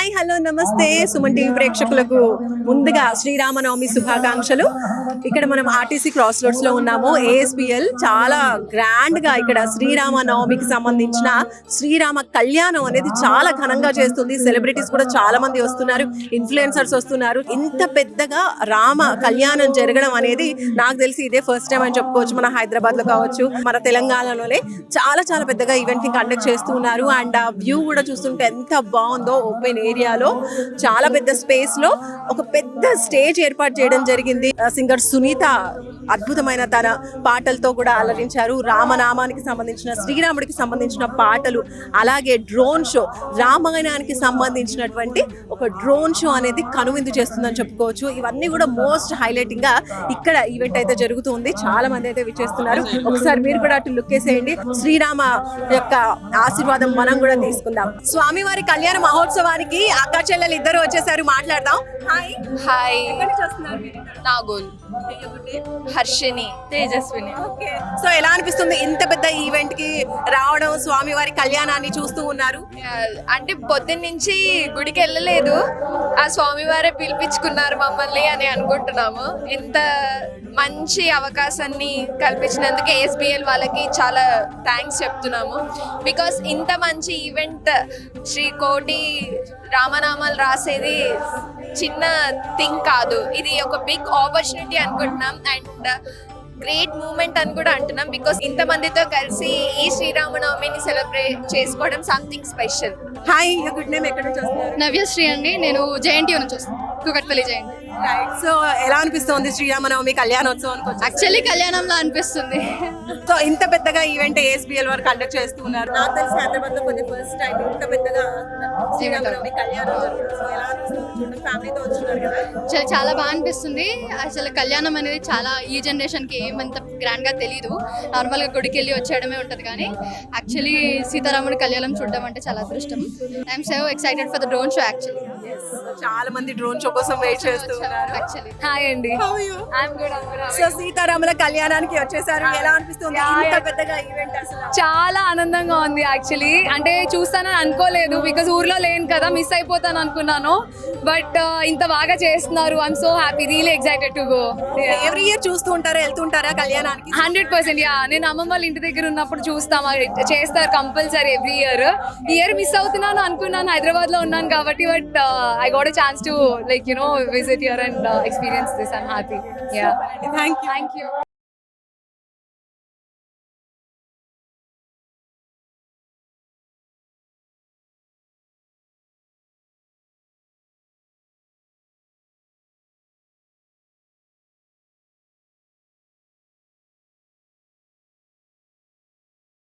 Hi hello నమస్తే Suman TV ప్రేక్షకులకు ముందుగా శ్రీరామనవమి శుభాకాంక్షలు. ఇక్కడ మనం ఆర్టీసీ క్రాస్ రోడ్స్ లో ఉన్నాము. ఏఎస్పిఎల్ చాలా గ్రాండ్ గా ఇక్కడ శ్రీరామనవమికి సంబంధించిన శ్రీరామ కళ్యాణం అనేది చాలా ఘనంగా చేస్తుంది. సెలబ్రిటీస్ కూడా చాలా మంది వస్తున్నారు, ఇన్ఫ్లుయెన్సర్స్ వస్తున్నారు. ఇంత పెద్దగా రామ కళ్యాణం జరగడం అనేది నాకు తెలిసి ఇదే ఫస్ట్ టైం అని చెప్పుకోవచ్చు. మన హైదరాబాద్ లో కావచ్చు, మన తెలంగాణలోనే చాలా చాలా పెద్దగా ఈవెంట్ ని కండక్ట్ చేస్తున్నారు. అండ్ ఆ వ్యూ కూడా చూస్తుంటే ఎంత బాగుందో. ఓపెన్ ఏరియాలో చాలా పెద్ద స్పేస్ లో ఒక పెద్ద స్టేజ్ ఏర్పాటు చేయడం జరిగింది. సింగర్ సునీత అద్భుతమైన తన పాటలతో కూడా అలరించారు. రామనామానికి సంబంధించిన, శ్రీరాముడికి సంబంధించిన పాటలు, అలాగే డ్రోన్ షో, రామాయణానికి సంబంధించినటువంటి ఒక డ్రోన్ షో అనేది కనువిందు చేస్తుందని చెప్పుకోవచ్చు. ఇవన్నీ కూడా మోస్ట్ హైలైటింగ్ గా ఇక్కడ ఈవెంట్ అయితే జరుగుతుంది. చాలా మంది అయితే విచ్చేస్తున్నారు. ఒకసారి మీరు కూడా అటు లుక్ వేసేయండి. శ్రీరామ యొక్క ఆశీర్వాదం మనం కూడా తీసుకుందాం. స్వామివారి కళ్యాణ మహోత్సవానికి అక్క చెల్లెలు ఇద్దరు వచ్చేసారు. మాట్లాడదాం. హాయ్ హాయ్, ఎక్కడి నుంచి వస్తున్నారు మీరు? నాగోల్, హర్షిని, తేజస్విని. సో ఎలా అనిపిస్తుంది ఇంత పెద్ద ఈవెంట్ కి రావడం, స్వామివారి కళ్యాణాన్ని చూస్తూ ఉన్నారు? అంటే పొద్దున్న నుంచి గుడికి వెళ్ళలేదు, ఆ స్వామివారే పిలిపించుకున్నారు మమ్మల్ని అని అనుకుంటున్నాము. ఇంత మంచి అవకాశాన్ని కల్పించినందుకు ఏఎస్బిఎల్ వాళ్ళకి చాలా థ్యాంక్స్ చెప్తున్నాము. బికాస్ ఇంత మంచి ఈవెంట్, శ్రీ కోటి రామనామాలు రాసేది చిన్న థింగ్ కాదు. ఇది ఒక బిగ్ ఆపర్చునిటీ అనుకుంటున్నాం అండ్ గ్రేట్ మూమెంట్ అని కూడా అంటున్నాం. బికాస్ ఇంతమందితో కలిసి ఈ శ్రీరామనవమిని సెలబ్రేట్ చేసుకోవడం something special. Hi, good name, ఎక్కడి నుంచి వస్తున్నారు? నవ్యశ్రీ అండి, నేను జేఎన్టీయూ నుంచి వస్తాను, కూకట్పల్లి జేఎన్టీ. సో ఎలా అనిపిస్తుంది శ్రీరామనవమి కళ్యాణోత్సవానికి వచ్చి? యాక్చువల్లీ కళ్యాణంలో అనిపిస్తుంది. సో ఇంత పెద్దగా ఈవెంట్ ఏఎస్బిఎల్ వారు కండక్ట్ చేస్తూ ఉన్నారు. నాకు తెలిసి హైదరాబాద్ లో కొన్ని ఫస్ట్ టైం ఇంత పెద్దగా శ్రీరామనవమి కళ్యాణం జరుగుతుంది. సో ఎలా అనిపిస్తుంది? ఫ్యామిలీతో వచ్చున్నారు కదా. చాలా బాగా అనిపిస్తుంది. అసలు కళ్యాణం అనేది చాలా ఈ జనరేషన్కి ఏమంత గ్రాండ్గా తెలియదు. నార్మల్గా గుడికి వెళ్ళి వచ్చేయడమే ఉంటుంది, కానీ యాక్చువల్లీ సీతారాముడి కళ్యాణం చూడడం అంటే చాలా అదృష్టం. I'm so excited for the drone show. Actually చాలా మంది డ్రోన్ షో కోసం వెయిట్ చేస్తూ ఉన్నారు. యాక్చువల్లీ హాయ్ అండి. సో సీతారాముల కళ్యాణానికి వచ్చేసారు. ఎలా అనిపిస్తుంది ఇంత పెద్దగా ఈవెంట్? అసలు చాలా ఆనందంగా ఉంది యాక్చువల్లీ. అంటే చూస్తానని అనుకోలేదు, బికాస్ ఊర్లో లేను కదా, మిస్ అయిపోతాను అనుకున్నాను. బట్ ఇంత బాగా చేస్తున్నారు. I'm so happy, really excited to go. Every year చూస్తూ ఉంటారా, వెళ్తుంటారా కళ్యాణానికి? 100%. యా, నేను అమ్మమ్మ వాళ్ళ ఇంటి దగ్గర ఉన్నప్పుడు చూస్తాం, చేస్తారు కంపల్సరీ ఎవ్రీ ఇయర్. మిస్ అవుతున్నాను అనుకున్నాను, హైదరాబాద్ లో ఉన్నాను కాబట్టి. But I got a chance to visit here and experience this. I'm happy. Yeah. Thank you. Thank you.